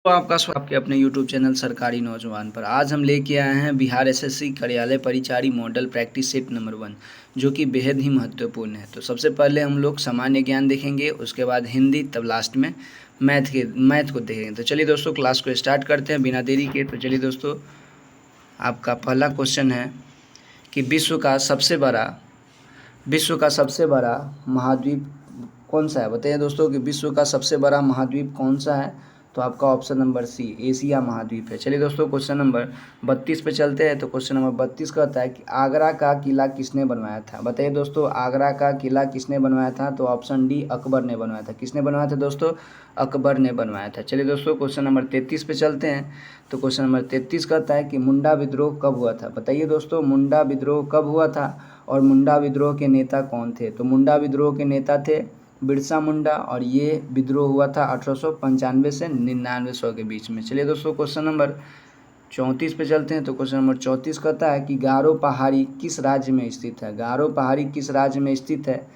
तो आपका आपके अपने YouTube चैनल सरकारी नौजवान पर आज हम लेके आए हैं बिहार एसएससी कार्यालय परिचारी मॉडल प्रैक्टिस सेट नंबर 1 जो कि बेहद ही महत्वपूर्ण है। तो सबसे पहले हम लोग सामान्य ज्ञान देखेंगे, उसके बाद हिंदी, तब लास्ट में मैथ को देखेंगे। तो चलिए दोस्तों क्लास को स्टार्ट करते हैं बिना देरी के। तो चलिए दोस्तों, आपका पहला क्वेश्चन है कि विश्व का सबसे बड़ा महाद्वीप कौन सा है। बताइए दोस्तों कि विश्व का सबसे बड़ा महाद्वीप कौन सा है। तो आपका ऑप्शन नंबर सी एशिया महाद्वीप है। चलिए दोस्तों क्वेश्चन नंबर 32 पे चलते हैं। तो क्वेश्चन नंबर 32 कहता है कि आगरा का किला किसने बनवाया था। बताइए दोस्तों आगरा का किला किसने बनवाया था। तो ऑप्शन डी अकबर ने बनवाया था। किसने बनवाया था दोस्तों? अकबर ने बनवाया था। चलिए दोस्तों क्वेश्चन नंबर 33 पे चलते हैं। तो क्वेश्चन नंबर 33 कहता है कि मुंडा विद्रोह कब हुआ था। बताइए दोस्तों मुंडा विद्रोह कब हुआ था और मुंडा विद्रोह के नेता कौन थे। तो मुंडा विद्रोह के नेता थे बिरसा मुंडा और ये विद्रोह हुआ था 1895 से 99 के बीच में। चलिए दोस्तों क्वेश्चन नंबर 34 पे चलते हैं। तो क्वेश्चन नंबर 34 कहता है कि गारो पहाड़ी किस राज्य में स्थित है। गारो पहाड़ी किस राज्य में स्थित है।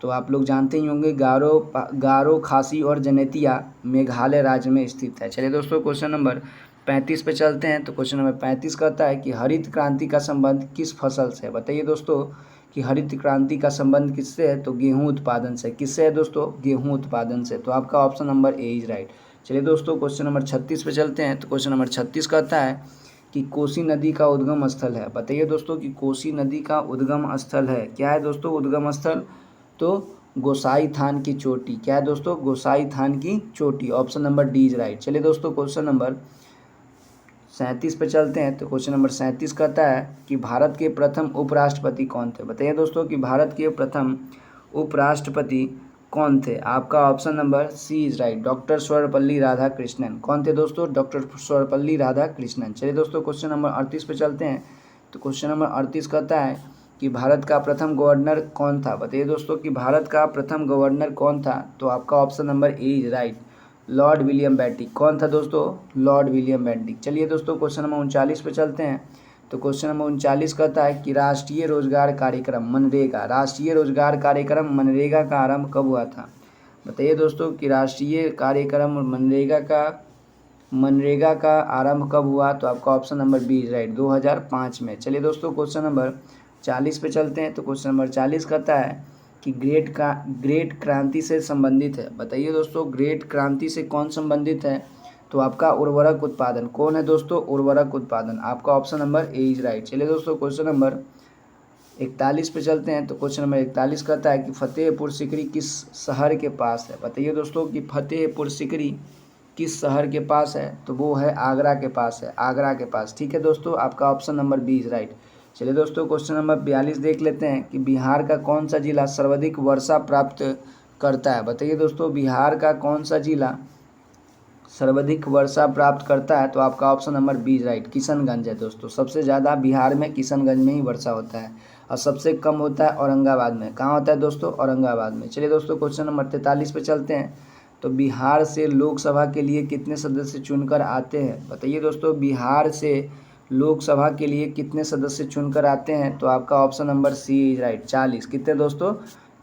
तो आप लोग जानते ही होंगे गारो खासी और जनेतिया मेघालय राज्य में स्थित है। चलिए दोस्तों क्वेश्चन नंबर 35 पे चलते हैं। तो क्वेश्चन नंबर 35 कहता है कि हरित क्रांति का संबंध किस फसल से है। बताइए दोस्तों कि हरित क्रांति का संबंध किससे है। तो गेहूं उत्पादन से। किससे है दोस्तों? गेहूं उत्पादन से। तो आपका option number A is right. चलिए दोस्तों क्वेश्चन नंबर 36 पे चलते हैं। तो क्वेश्चन नंबर 36 कहता है कि कोसी नदी का उद्गम स्थल है। बताइए दोस्तों कि कोसी नदी का उद्गम स्थल है। क्या है दोस्तों उद्गम स्थल? तो गोसाई थान की चोटी। क्या है दोस्तों? गोसाई थान की चोटी। Option number D is right. चलिए दोस्तों क्वेश्चन नंबर 37 पे चलते हैं। तो क्वेश्चन नंबर 37 कहता है कि भारत के प्रथम उपराष्ट्रपति कौन थे। बताइए दोस्तों कि भारत के प्रथम उपराष्ट्रपति कौन थे। आपका option number C is right, doctor Sarvepalli Radhakrishnan. कौन थे दोस्तों? डॉक्टर सर्वपल्ली राधाकृष्णन। चलिए दोस्तों क्वेश्चन नंबर 38 पे चलते हैं। तो क्वेश्चन नंबर 38 कहता है कि भारत का प्रथम गवर्नर कौन था। बताइए दोस्तों कि भारत का प्रथम गवर्नर कौन था। तो आपका option number A is right, Lord William Bentinck. कौन था दोस्तों? Lord William Bentinck. चलिए दोस्तों क्वेश्चन नंबर 39 पे चलते हैं। तो क्वेश्चन नंबर 39 कहता है कि राष्ट्रीय रोजगार कार्यक्रम मनरेगा का आरंभ कब हुआ था। बताइए दोस्तों कि राष्ट्रीय कार्यक्रम मनरेगा का आरंभ कब हुआ। तो आपका ऑप्शन नंबर बी राइट, 2005 में। चलिए दोस्तों क्वेश्चन नंबर 40 पे चलते हैं। तो क्वेश्चन नंबर 40 कहता है कि ग्रेट क्रांति से संबंधित है। बताइए दोस्तों ग्रेट क्रांति से कौन संबंधित है। तो आपका उर्वरक उत्पादन। कौन है दोस्तों? उर्वरक उत्पादन। आपका option number A is right. चलिए दोस्तों क्वेश्चन नंबर 41 पे चलते हैं। तो क्वेश्चन नंबर 41 कहता है कि फतेहपुर सिकरी किस शहर के पास है। बताइए दोस्तों कि फतेहपुर सिकरी किस शहर के पास है। तो वो है आगरा के पास है, आगरा के पास। ठीक है दोस्तों, आपका option number B is right. चलिए दोस्तों क्वेश्चन नंबर 42 देख लेते हैं कि बिहार का कौन सा जिला सर्वाधिक वर्षा प्राप्त करता है। बताइए दोस्तों बिहार का कौन सा जिला सर्वाधिक वर्षा प्राप्त करता है। तो आपका option number B right, Kishanganj है दोस्तों। सबसे ज़्यादा बिहार में किशनगंज में ही वर्षा होता है और सबसे कम होता है औरंगाबाद में। कहाँ होता है दोस्तों? औरंगाबाद में। चलिए दोस्तों क्वेश्चन नंबर 43 पे चलते हैं। तो बिहार से लोकसभा के लिए कितने सदस्य चुनकर आते हैं। बताइए दोस्तों बिहार से लोकसभा के लिए कितने सदस्य चुनकर आते हैं। तो आपका option number C is right, 40। कितने दोस्तों?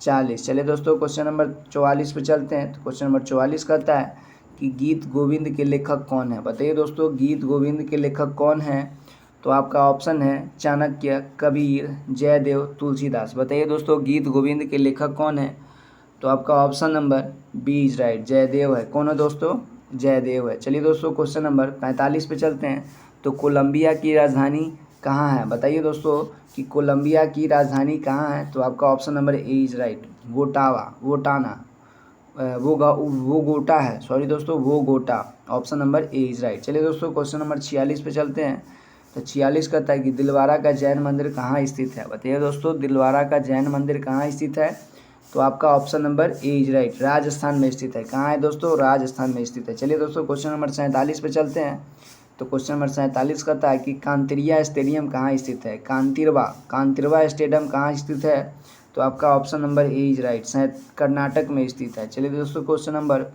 40। चलिए दोस्तों क्वेश्चन नंबर 44 पे चलते हैं। तो क्वेश्चन नंबर 44 कहता है कि गीत गोविंद के लेखक कौन है। बताइए दोस्तों गीत गोविंद के लेखक कौन है। तो आपका ऑप्शन है चाणक्य, कबीर, जयदेव, तुलसीदास। बताइए दोस्तों गीत गोविंद के लेखक कौन है। तो आपका option number B is right, Jaidev है। कौन है दोस्तों? जयदेव है। चलिए दोस्तों क्वेश्चन नंबर 45 पे चलते हैं। तो कोलंबिया की राजधानी कहाँ है। बताइए दोस्तों कि कोलंबिया की राजधानी कहाँ है। तो आपका option number A is right, वोटाना। वो गोटा है, सॉरी दोस्तों, वो गोटा। Option number A is right. चलिए दोस्तों क्वेश्चन नंबर 46 पे चलते हैं। तो 46 कहता है कि दिलवारा का जैन मंदिर कहाँ स्थित है। बताइए दोस्तों दिलवारा का जैन मंदिर कहाँ स्थित है। तो आपका option number A is right, Rajasthan में स्थित है। कहाँ है दोस्तों? राजस्थान में स्थित है। चलिए दोस्तों क्वेश्चन नंबर 47 पे चलते हैं। तो क्वेश्चन नंबर 47 कहता है कि कांतिरिया स्टेडियम कहाँ स्थित है। कांतिरवा स्टेडियम कहाँ स्थित है। तो आपका option number A is right, शायद कर्नाटक में स्थित है। चलिए दोस्तों क्वेश्चन नंबर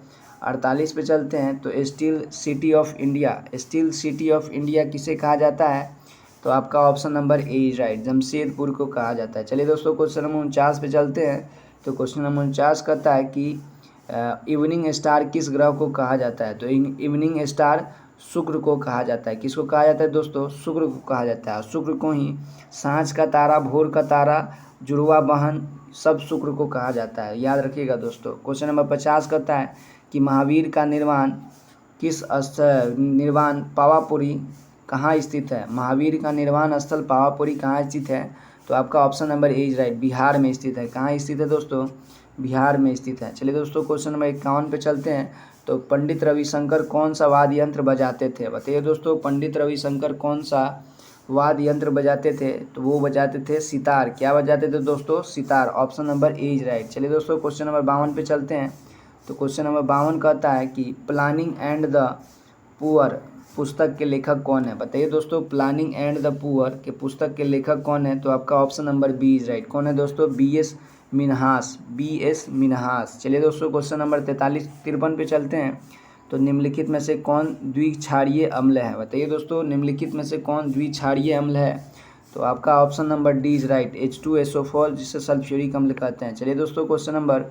48 पे चलते हैं। तो स्टील सिटी ऑफ इंडिया किसे कहा जाता है। तो आपका option number A is right, Jamshedpur को कहा जाता है। चलिए दोस्तों क्वेश्चन नंबर 49 पे चलते हैं। तो क्वेश्चन नंबर 49 कहता है कि इवनिंग स्टार किस ग्रह को कहा जाता है? तो इवनिंग स्टार शुक्र को कहा जाता है। किसको कहा जाता है दोस्तों? शुक्र को कहा जाता है। शुक्र को ही सांझ का तारा, भोर का तारा, जुड़वा बहन, सब शुक्र को कहा जाता है, याद रखिएगा दोस्तों। क्वेश्चन नंबर 50 कहता है कि महावीर का निर्वाण पावापुरी कहाँ स्थित है? महावीर का निर्वाण स्थल पावापुरी कहाँ स्थित है? तो आपका option number A is right, Bihar में स्थित है। कहाँ स्थित है दोस्तों? बिहार में स्थित है। चलिए दोस्तों क्वेश्चन नंबर 51 पे चलते हैं। तो पंडित रविशंकर कौन सा वाद्य यंत्र बजाते थे? बताइए दोस्तों, पंडित रविशंकर कौन सा वाद्य यंत्र बजाते थे? तो वो बजाते थे सितार। क्या बजाते थे दोस्तों? Sitar. Option number A is right. चलिए दोस्तों क्वेश्चन नंबर 52 पे चलते हैं। तो क्वेश्चन नंबर 52 कहता है कि प्लानिंग एंड द पुअर पुस्तक के लेखक कौन है? बताइए दोस्तों, प्लानिंग एंड द पुअर के पुस्तक के लेखक कौन है? तो आपका option number B is right. कौन है दोस्तों? बी.एस. मिन्हास, बी.एस. मिन्हास। चलिए दोस्तों क्वेश्चन नंबर 53 पे चलते हैं। तो निम्नलिखित में से कौन द्विक्षारीय अम्ल है? बताइए दोस्तों, निम्नलिखित में से कौन द्विक्षारीय अम्ल है? तो आपका option number D is right, H2SO4, जिसे सल्फ्यूरिक अम्ल कहते हैं। चलिए दोस्तों क्वेश्चन नंबर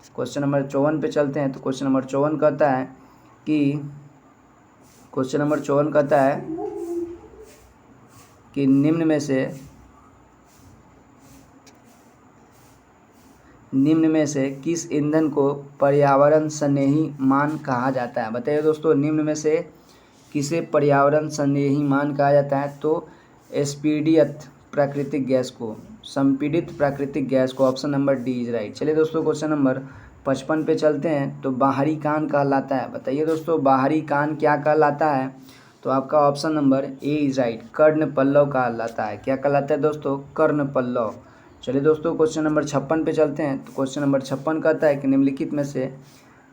54 पे चलते हैं। तो क्वेश्चन नंबर 54 कहता है कि निम्न में से किस ईंधन को पर्यावरण स्नेही मान कहा जाता है? बताइए दोस्तों, निम्न में से किसे पर्यावरण स्नेही मान कहा जाता है? तो संपीड़ित प्राकृतिक गैस को। Option number D is right. चलिए दोस्तों क्वेश्चन नंबर 55 पे चलते हैं। तो बाहरी कान कहलाता है। बताइए दोस्तों, बाहरी कान क्या कहलाता है? तो आपका option number A is right, कर्ण पल्लव कहलाता है। क्या कहलाता है दोस्तों? कर्ण पल्लव। चलिए दोस्तों क्वेश्चन नंबर 56 पे चलते हैं। तो क्वेश्चन नंबर 56 कहता है कि निम्नलिखित में से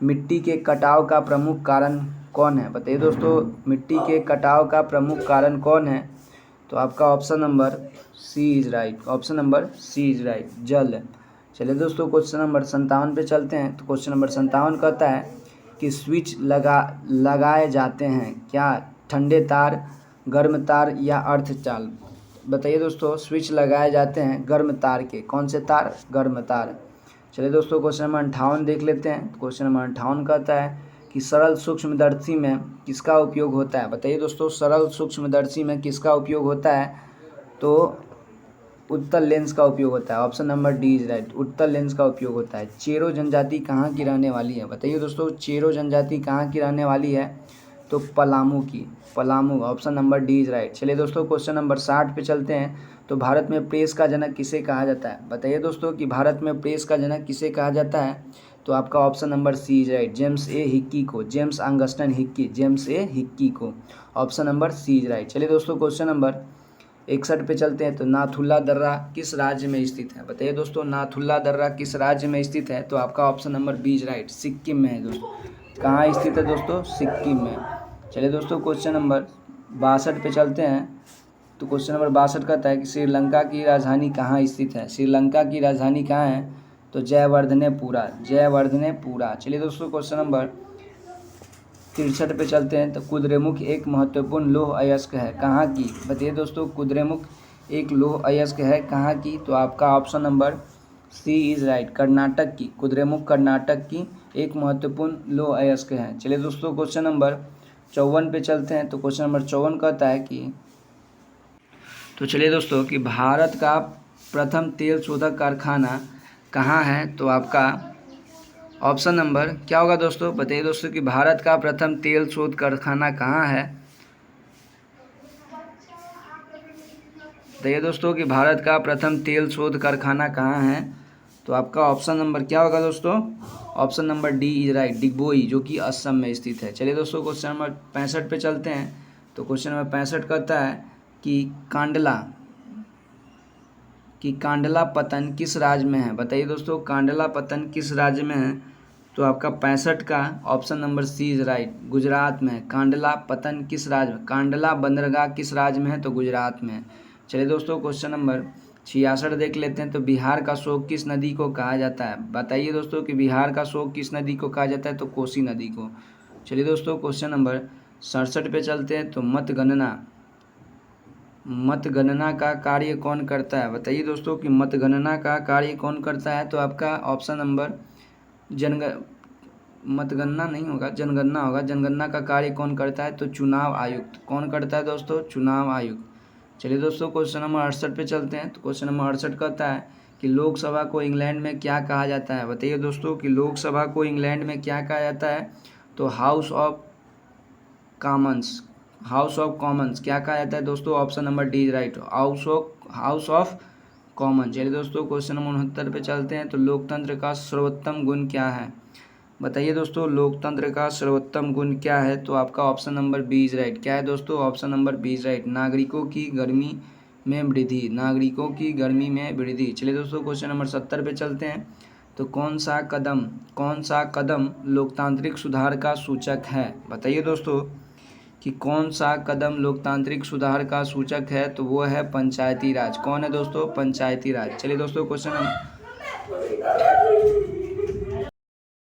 मिट्टी के कटाव का प्रमुख कारण कौन है? बताइए दोस्तों, मिट्टी के कटाव का प्रमुख कारण कौन है? तो आपका option number C is right. Option number C is right, जल। चलिए दोस्तों क्वेश्चन नंबर 57 पे चलते हैं। तो क्वेश्चन नंबर 57 कहता है कि स्विच लगाए जाते हैं क्या? ठंडे तार, गर्म तार या अर्थ चाल? बताइए दोस्तों, स्विच लगाए जाते हैं गर्म तार के। कौन से तार? गर्म तार। चलिए दोस्तों क्वेश्चन नंबर 58 देख लेते हैं। क्वेश्चन नंबर 58 कहता है कि सरल सूक्ष्मदर्शी में किसका उपयोग होता है? बताइए दोस्तों, सरल सूक्ष्मदर्शी में किसका उपयोग होता है? तो उत्तल लेंस का उपयोग होता है। Option number D is right, उत्तल लेंस का उपयोग होता है। चेरो जनजाति कहाँ की रहने वाली है? बताइए दोस्तों, चेरो जनजाति कहाँ की रहने वाली है? तो पलामू की, Palamu. Option number D is right. चलिए दोस्तों क्वेश्चन नंबर 60 पे चलते हैं। तो भारत में प्रेस का जनक किसे कहा जाता है? बताइए दोस्तों कि भारत में प्रेस का जनक किसे कहा जाता है? तो आपका option number C is right, James A Hicky को, James Augustus Hicky, James A Hicky को। Option number C is right. चलिए दोस्तों क्वेश्चन नंबर 61 पे चलते हैं। तो नाथुल्ला दर्रा किस राज्य में स्थित है? बताइए दोस्तों, नाथुल्ला दर्रा किस राज्य में स्थित है? तो आपका option number B is right, Sikkim में है दोस्तों। कहाँ स्थित है दोस्तों? सिक्किम में। चलिए दोस्तों क्वेश्चन नंबर 62 पे चलते हैं। तो क्वेश्चन नंबर 62 कहता है कि श्रीलंका की राजधानी कहाँ स्थित है? श्रीलंका की राजधानी कहाँ है? तो जयवर्धनेपुरा, जयवर्धनेपुरा। चलिए दोस्तों क्वेश्चन नंबर 63 पे चलते हैं। तो कुद्रेमुख एक महत्वपूर्ण लौह अयस्क है, कहाँ की? बताइए दोस्तों, कुद्रेमुख एक लौह अयस्क है, कहाँ की? तो आपका option number C is right, Karnataka की। कुद्रेमुख कर्नाटक की एक महत्वपूर्ण लौह अयस्क है। चलिए दोस्तों क्वेश्चन नंबर 54 पे चलते हैं। तो क्वेश्चन नंबर 54 कहता है कि चलिए दोस्तों कि भारत का प्रथम तेल शोधक कारखाना कहाँ है? तो आपका ऑप्शन नंबर क्या होगा दोस्तों? बताइए दोस्तों कि भारत का प्रथम तेल शोध कारखाना कहाँ है? बताइए दोस्तों कि भारत का प्रथम तेल शोध कारखाना कहाँ है? तो आपका ऑप्शन नंबर क्या होगा दोस्तों? Option number D is right, Digboi, जो कि असम में स्थित है। चलिए दोस्तों क्वेश्चन नंबर 65 पे चलते हैं। तो क्वेश्चन नंबर 65 कहता है कि कांडला पतन किस राज्य में है? बताइए दोस्तों, कांडला पतन किस राज्य में है? तो आपका 65 का option number C is right, Gujarat में। कांडला पतन किस राज्य में? कांडला बंदरगाह किस राज्य में है? तो गुजरात में। चलिए दोस्तों क्वेश्चन नंबर 66 देख लेते हैं। तो बिहार का शोक किस नदी को कहा जाता है? बताइए दोस्तों कि बिहार का शोक किस नदी को कहा जाता है? तो कोसी नदी को। चलिए दोस्तों क्वेश्चन नंबर 67 पे चलते हैं। तो मतगणना का कार्य कौन करता है? बताइए दोस्तों कि मतगणना का कार्य कौन करता है? तो आपका ऑप्शन नंबर मतगणना नहीं होगा, जनगणना होगा। जनगणना का कार्य कौन करता है? तो चुनाव आयुक्त। कौन करता है दोस्तों? चुनाव आयुक्त। चलिए दोस्तों क्वेश्चन नंबर 68 पे चलते हैं। तो क्वेश्चन नंबर 68 कहता है कि लोकसभा को इंग्लैंड में क्या कहा जाता है? बताइए दोस्तों कि लोकसभा को इंग्लैंड में क्या कहा जाता है? तो house of Commons. House of Commons क्या कहा जाता है दोस्तों? Option number D is right, house of common. चलिए दोस्तों क्वेश्चन नंबर 69 पे चलते हैं। तो लोकतंत्र का सर्वोत्तम गुण क्या है? बताइए दोस्तों लोकतंत्र का सर्वोत्तम गुण क्या है? तो आपका option number B is right. क्या है दोस्तों? Option number B is right, नागरिकों की गर्मी में वृद्धि। नागरिकों की गर्मी में वृद्धि। चलिए दोस्तों क्वेश्चन नंबर 70 पे चलते हैं। तो कौन सा कदम लोकतांत्रिक सुधार का सूचक है? बताइए दोस्तों कि कौन सा कदम लोकतांत्रिक सुधार का सूचक है? तो वो है पंचायती राज। कौन है दोस्तों? पंचायती राज। चलिए दोस्तों क्वेश्चन